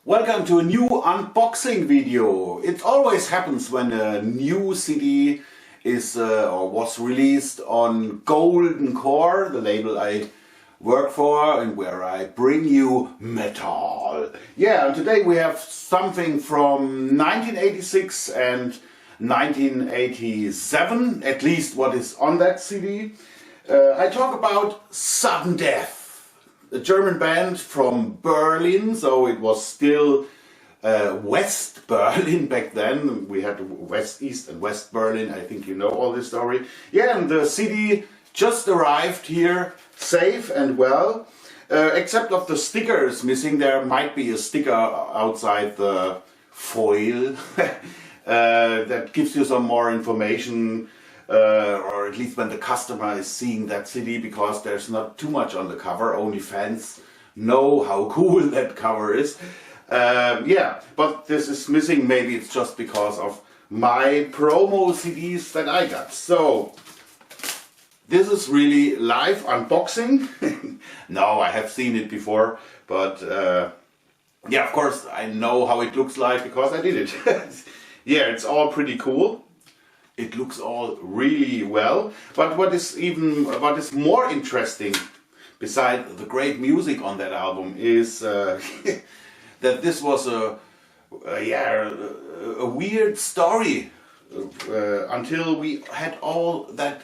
Welcome to a new unboxing video. It always happens when a new CD is or was released on Golden Core, the label I work for and where I bring you metal. Yeah, and today we have something from 1986 and 1987, at least what is on that CD. I talk about Sudden Death. A German band from Berlin, so it was still West Berlin back then. We had West, East and West Berlin. I think you know all this story. Yeah, and the CD just arrived here safe and well, except of the stickers missing. There might be a sticker outside the foil that gives you some more information. Or at least when the customer is seeing that CD, because there's not too much on the cover. Only fans know how cool that cover is. Yeah, but this is missing. Maybe it's just because of my promo CDs that I got. So this is really live unboxing. No, I have seen it before, but yeah, of course I know how it looks like because I did it. Yeah, it's all pretty cool. It looks all really well, but what is more interesting, beside the great music on that album, is that this was a weird story until we had all that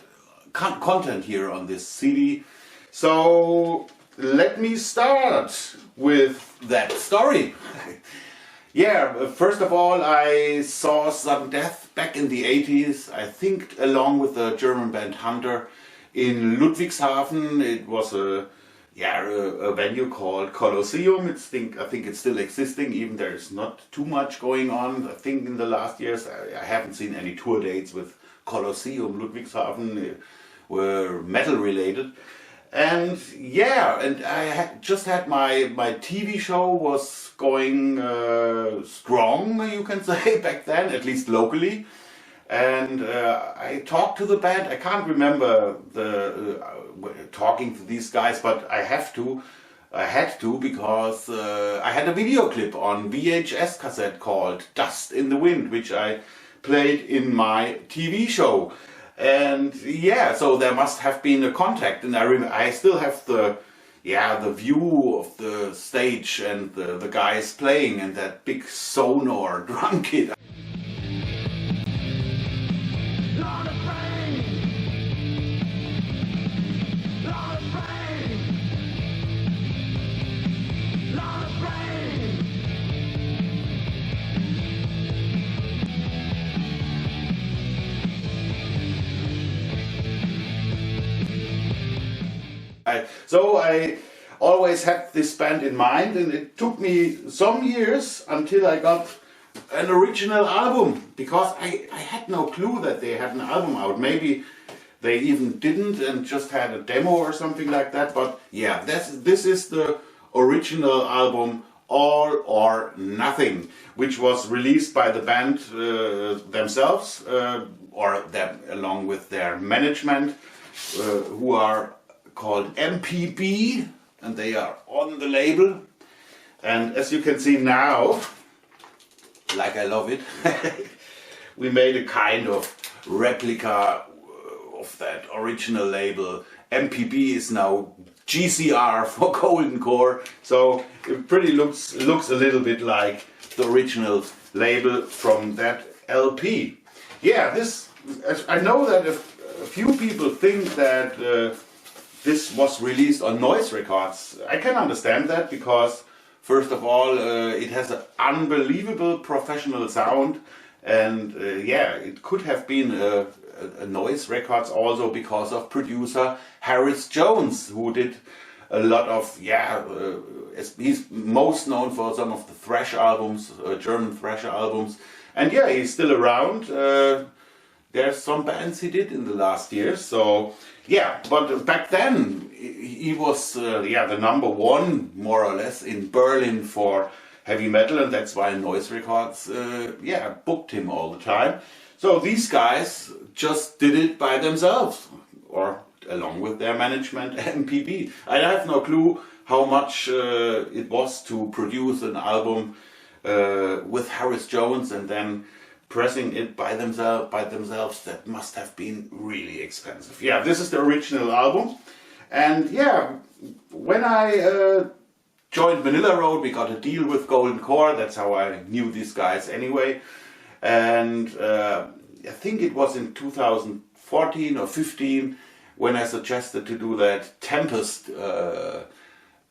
content here on this CD. So let me start with that story. Yeah, first of all, I saw Sudden Death back in the 80s, I think along with the German band Hunter in Ludwigshafen. It was a venue called Colosseum. I think it's still existing, even there's not too much going on. I think in the last years I haven't seen any tour dates with Colosseum Ludwigshafen were metal related. And yeah, and I just had my TV show was going strong, you can say, back then, at least locally. And I talked to the band. I can't remember talking to these guys, but I had to because I had a video clip on VHS cassette called Dust in the Wind, which I played in my TV show. And yeah, so there must have been a contact, and I still have the view of the stage and the guys playing and that big Sonor drum kit. So I always had this band in mind, and it took me some years until I got an original album, because I had no clue that they had an album out. Maybe they even didn't and just had a demo or something like that. But yeah, this is the original album, All or Nothing, which was released by the band themselves, or them along with their management, who are called MPB, and they are on the label. And as you can see now, like I love it, we made a kind of replica of that original label. MPB is now GCR for Golden Core, so it pretty looks a little bit like the original label from that LP. Yeah, I know that a few people think that this was released on Noise Records. I can understand that, because first of all, it has an unbelievable professional sound, and yeah, it could have been a Noise Records also because of producer Harris Jones, who did a lot of, he's most known for some of the thrash albums, German thrash albums, and yeah, he's still around. There's some bands he did in the last years, so yeah, but back then he was the number one, more or less, in Berlin for heavy metal, and that's why Noise Records booked him all the time. So these guys just did it by themselves, or along with their management, MPB. I have no clue how much it was to produce an album with Harris Jones and then pressing it by themselves, that must have been really expensive. Yeah, this is the original album. And yeah, when I joined Manila Road, we got a deal with Golden Core. That's how I knew these guys anyway. And I think it was in 2014 or 15 when I suggested to do that Tempest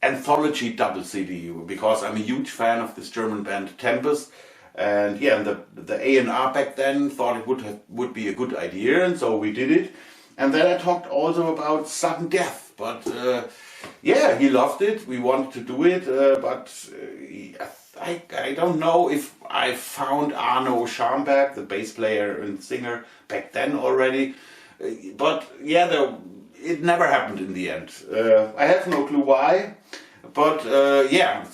anthology double CD, because I'm a huge fan of this German band Tempest. And yeah, the A&R back then thought it would be a good idea, and so we did it. And then I talked also about sudden death, but yeah, he loved it. We wanted to do it, but I don't know if I found Arno Scharnberg, the bass player and singer, back then already. But yeah, it never happened in the end. I have no clue why, but yeah,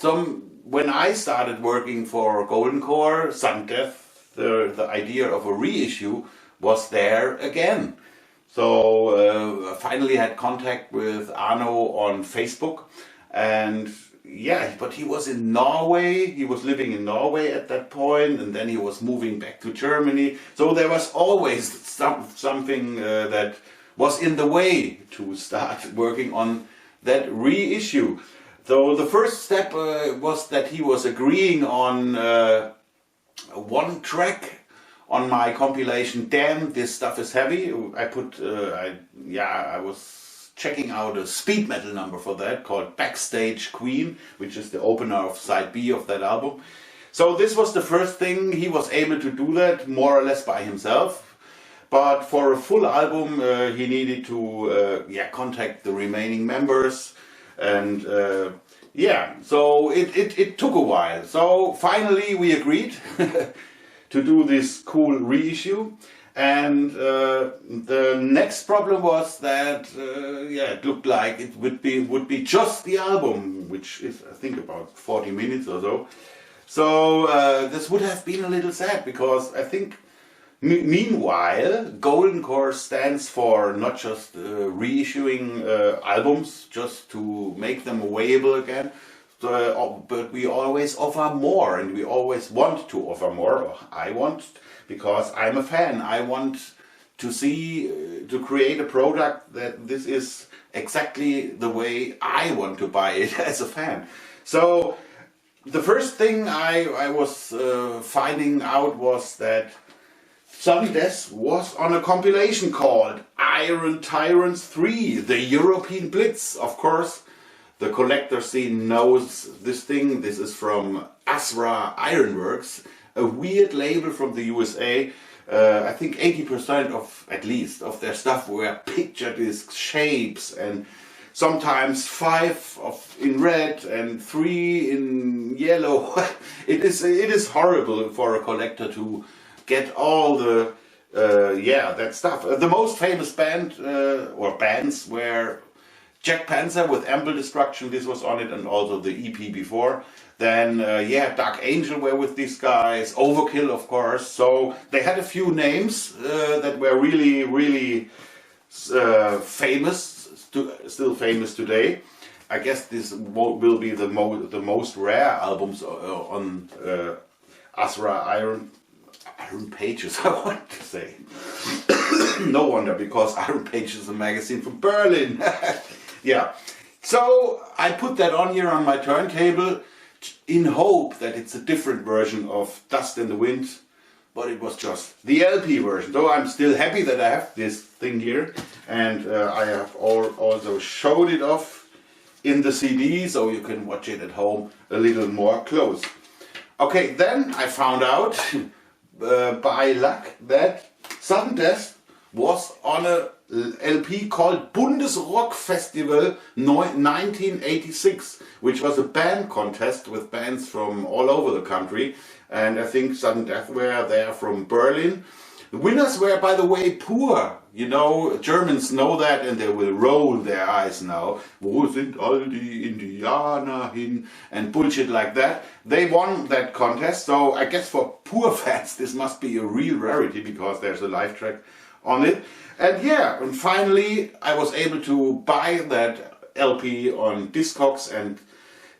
when I started working for Golden Core, Sudden Death, the idea of a reissue was there again. So finally had contact with Arno on Facebook, and yeah, but he was in Norway. He was living in Norway at that point, and then he was moving back to Germany. So there was always something that was in the way to start working on that reissue. So the first step was that he was agreeing on one track on my compilation. Damn, this stuff is heavy. I was checking out a speed metal number for that called Backstage Queen, which is the opener of side B of that album. So this was the first thing. He was able to do that more or less by himself. But for a full album, he needed to contact the remaining members. And yeah, so it took a while. So finally we agreed to do this cool reissue. And the next problem was that it looked like it would be just the album, which is I think about 40 minutes or so. So this would have been a little sad, because I think meanwhile Golden Core stands for not just reissuing albums just to make them available again, but we always offer more, and we always want to offer more. Or I want, because I'm a fan. I want to to create a product that this is exactly the way I want to buy it as a fan. So the first thing I was finding out was that Sudden Death was on a compilation called Iron Tyrants 3, the European Blitz. Of course, the collector scene knows this thing. This is from Asra Ironworks, a weird label from the USA. I think 80% at least of their stuff were picture disc shapes, and sometimes 5 in red and 3 in yellow. It is horrible for a collector to get all the that stuff. The most famous band or bands were Jack Panzer with Ample Destruction. This was on it, and also the EP before. Then Dark Angel were with these guys. Overkill, of course. So they had a few names that were really famous, still famous today. I guess this will be the most rare albums on Asra Iron Pages, I want to say. No wonder, because Iron Pages is a magazine from Berlin. Yeah. So I put that on here on my turntable in hope that it's a different version of Dust in the Wind, but it was just the LP version. So I'm still happy that I have this thing here, and I have also showed it off in the CD, so you can watch it at home a little more close. Okay, then I found out by luck that Sudden Death was on a LP called Bundesrock Festival 1986, which was a band contest with bands from all over the country, and I think Sudden Death were there from Berlin. The winners were, by the way, Pur. You know, Germans know that, and they will roll their eyes now. Wo sind all die Indianer hin? And bullshit like that. They won that contest, so I guess for Pur fans this must be a real rarity, because there's a live track on it. And yeah, and finally I was able to buy that LP on Discogs, and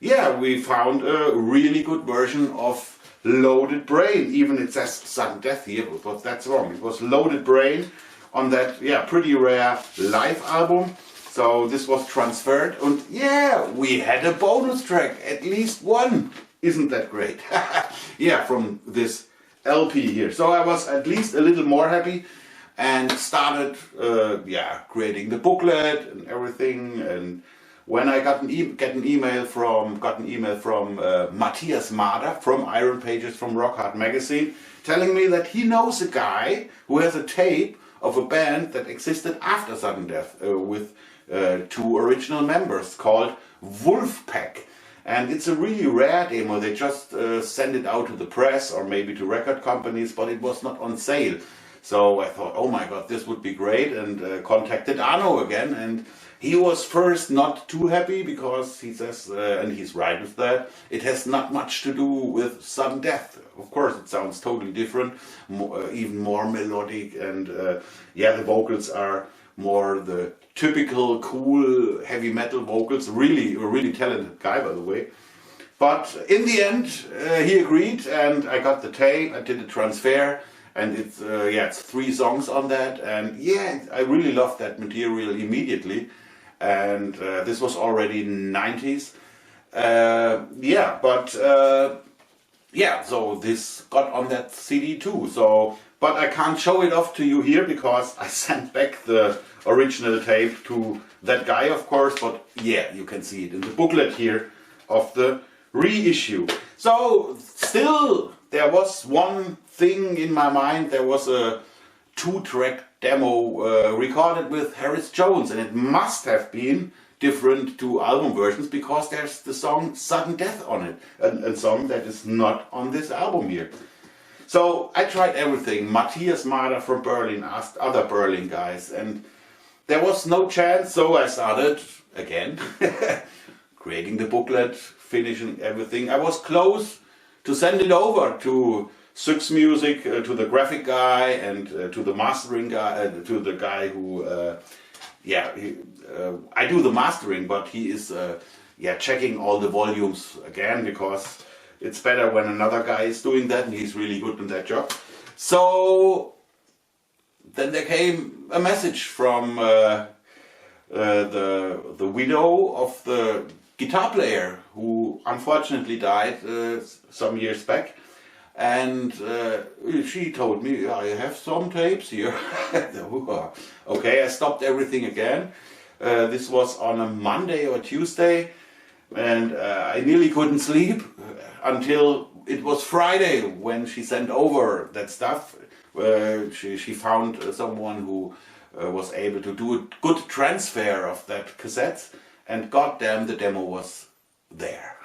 yeah, we found a really good version of Loaded Brain. Even it says Sudden Death here, but that's wrong. It was Loaded Brain on that, yeah, pretty rare live album. So this was transferred, and yeah, we had a bonus track, at least one. Isn't that great? Yeah, from this LP here. So I was at least a little more happy and started, yeah, creating the booklet and everything. And when I got an email from Matthias Mader from Iron Pages from Rock Hard Magazine, telling me that he knows a guy who has a tape of a band that existed after Sudden Death with 2 original members called Wolfpack. And it's a really rare demo. They just send it out to the press or maybe to record companies, but it was not on sale. So I thought, oh my god, this would be great, and contacted Arno again. And he was first not too happy because he says, and he's right with that, it has not much to do with Sudden Death. Of course, it sounds totally different, even more melodic, and yeah, the vocals are more the typical cool heavy metal vocals. A really talented guy, by the way. But in the end, he agreed, and I got the tape. I did a transfer, and it's yeah, it's 3 songs on that, and yeah, I really loved that material immediately. And this was already 90s. Yeah, but yeah, so this got on that CD too. So, but I can't show it off to you here because I sent back the original tape to that guy, of course. But yeah, you can see it in the booklet here of the reissue. So still, there was one thing in my mind. There was a 2-track demo recorded with Harris Jones, and it must have been different to album versions because there's the song Sudden Death on it, a song that is not on this album here. So I tried everything. Matthias Mader from Berlin asked other Berlin guys, and there was no chance, so I started again creating the booklet, finishing everything. I was close to send it over to Sux Music, to the graphic guy, and to the mastering guy, to the guy who, yeah, I do the mastering, but he is, yeah, checking all the volumes again, because it's better when another guy is doing that, and he's really good in that job. So then there came a message from the widow of the guitar player who unfortunately died some years back. And she told me, I have some tapes here. Okay, I stopped everything again. This was on a Monday or Tuesday, and I nearly couldn't sleep until it was Friday when she sent over that stuff. She found someone who was able to do a good transfer of that cassette, and goddamn, the demo was there.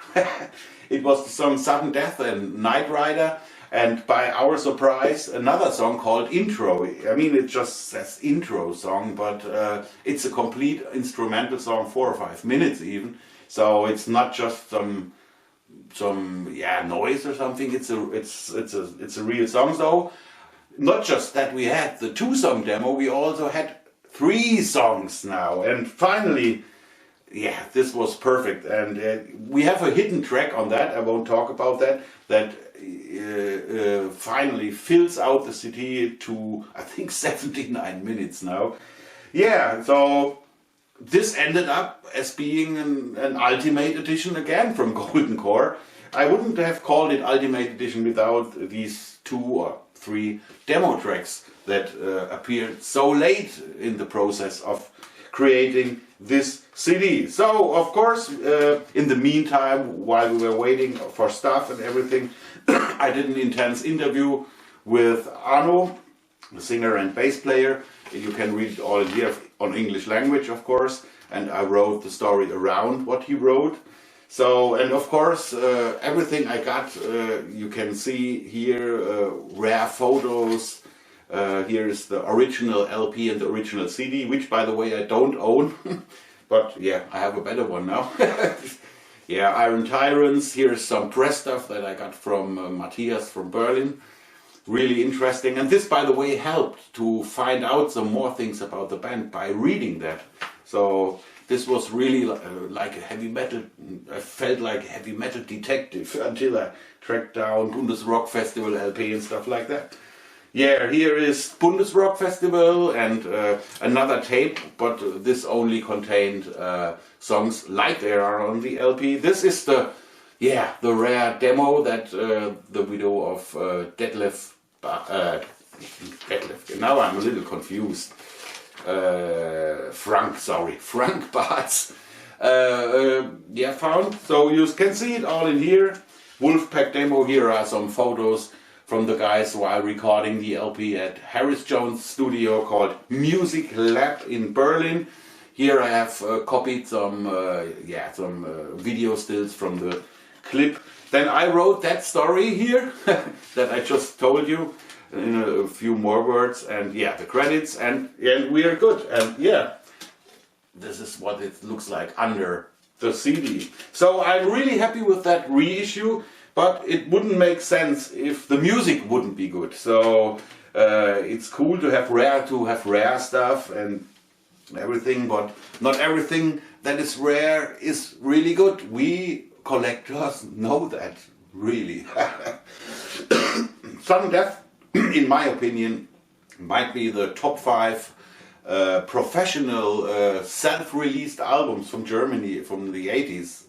It was the song Sudden Death and Night Rider, and by our surprise, another song called Intro. I mean, it just says intro song, but it's a complete instrumental song, 4 or 5 minutes even. So it's not just some yeah, noise or something. It's a real song. So not just that we had the 2-song demo, we also had 3 songs now, and finally. Yeah, this was perfect, and we have a hidden track on that. I won't talk about that. That finally fills out the CD to, I think, 79 minutes now. Yeah, so this ended up as being an Ultimate Edition again from Golden Core. I wouldn't have called it Ultimate Edition without these 2 or 3 demo tracks that appeared so late in the process of creating this CD. So, of course, in the meantime, while we were waiting for stuff and everything, I did an intense interview with Arno, the singer and bass player. You can read it all here on English language, of course, and I wrote the story around what he wrote. So, and of course, everything I got, you can see here, rare photos. Here is the original LP and the original CD, which, by the way, I don't own. But yeah, I have a better one now. Yeah, Iron Tyrants. Here's some press stuff that I got from Matthias from Berlin. Really interesting. And this, by the way, helped to find out some more things about the band by reading that. So this was really like a heavy metal. I felt like a heavy metal detective until I tracked down Bundesrock Festival LP and stuff like that. Yeah, here is Bundesrock Festival and another tape, but this only contained songs like they are on the LP. This is the rare demo that the widow of Detlef, now I'm a little confused. Frank Bartz found. So you can see it all in here. Wolfpack demo. Here are some photos from the guys while recording the LP at Harris Jones studio called Music Lab in Berlin. Here I have copied some video stills from the clip. Then I wrote that story here that I just told you in a few more words, and yeah, the credits, and we are good. And yeah, this is what it looks like under the CD. So I'm really happy with that reissue. But it wouldn't make sense if the music wouldn't be good. So it's cool to have rare stuff and everything, but not everything that is rare is really good. We collectors know that, really. Sudden Death, in my opinion, might be the top 5 professional self-released albums from Germany from the 80s.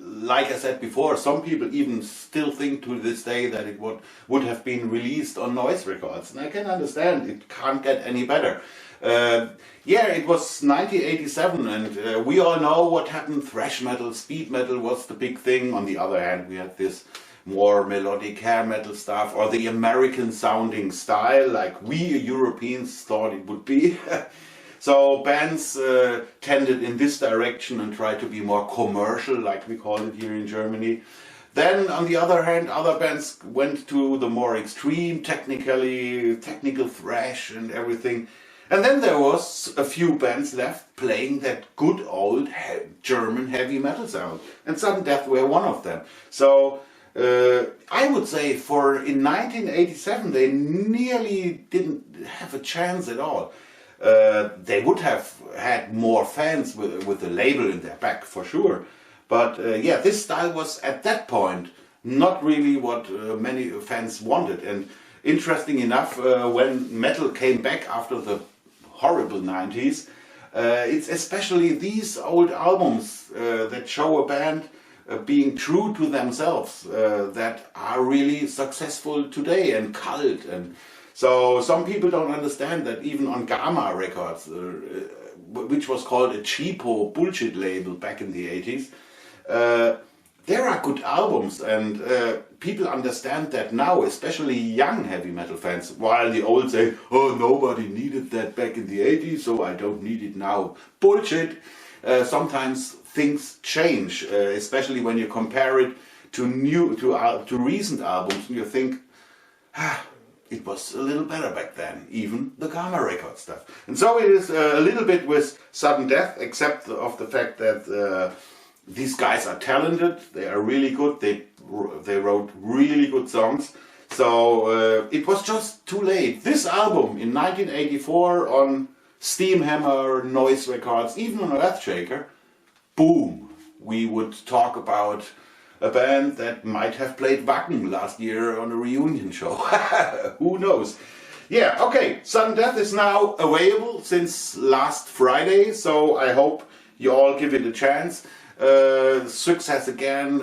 Like I said before, some people even still think to this day that it would have been released on Noise Records, and I can understand, it can't get any better. It was 1987, and we all know what happened. Thrash metal, speed metal was the big thing. On the other hand, we had this more melodic hair metal stuff, or the American sounding style, like we Europeans thought it would be. So bands tended in this direction and tried to be more commercial, like we call it here in Germany. Then, on the other hand, other bands went to the more extreme, technical thrash and everything. And then there was a few bands left playing that good old German heavy metal sound. And Sudden Death were one of them. So I would say in 1987 they nearly didn't have a chance at all. They would have had more fans with the label in their back for sure, but this style was at that point not really what many fans wanted. And interesting enough, when metal came back after the horrible 90s, it's especially these old albums that show a band being true to themselves that are really successful today and cult. And so some people don't understand that even on Gamma Records, which was called a cheapo bullshit label back in the 80s, there are good albums, and people understand that now, especially young heavy metal fans, while the old say, oh, nobody needed that back in the 80s, so I don't need it now. Bullshit. Sometimes things change, especially when you compare it to recent albums, and you think, it was a little better back then, even the Gamma Record stuff. And so it is a little bit with Sudden Death, except of the fact that these guys are talented, they are really good, they wrote really good songs. So it was just too late. This album in 1984 on Steamhammer, Noise Records, even on Earthshaker, boom, we would talk about a band that might have played Wacken last year on a reunion show. Who knows? Yeah, okay, Sudden Death is now available since last Friday, so I hope you all give it a chance. Syx has again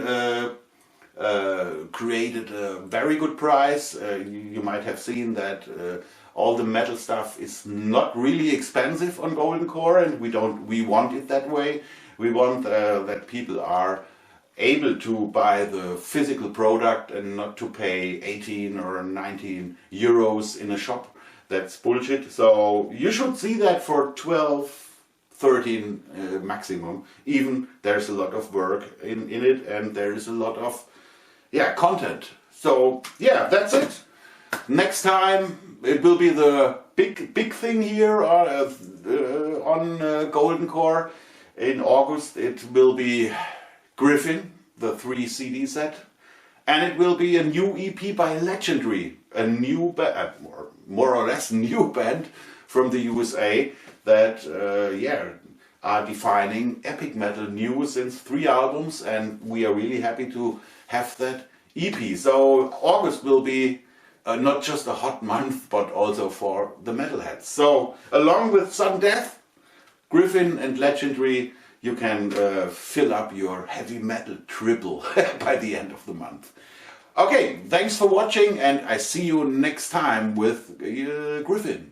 created a very good price. You might have seen that all the metal stuff is not really expensive on Golden Core, and we want it that way. We want that people are able to buy the physical product and not to pay 18 or 19 euros in a shop. That's bullshit. So you should see that for 12, 13 maximum. Even there's a lot of work in it, and there is a lot of content. So yeah, that's it. Next time it will be the big thing here on Golden Core. In August it will be Griffin, the 3 CD set, and it will be a new EP by Legendary, a new more or less new band from the USA that are defining epic metal new since 3 albums, and we are really happy to have that EP. So August will be not just a hot month, but also for the metalheads. So along with Sudden Death, Griffin and Legendary, you can fill up your heavy metal triple by the end of the month. Okay, thanks for watching, and I see you next time with Griffin.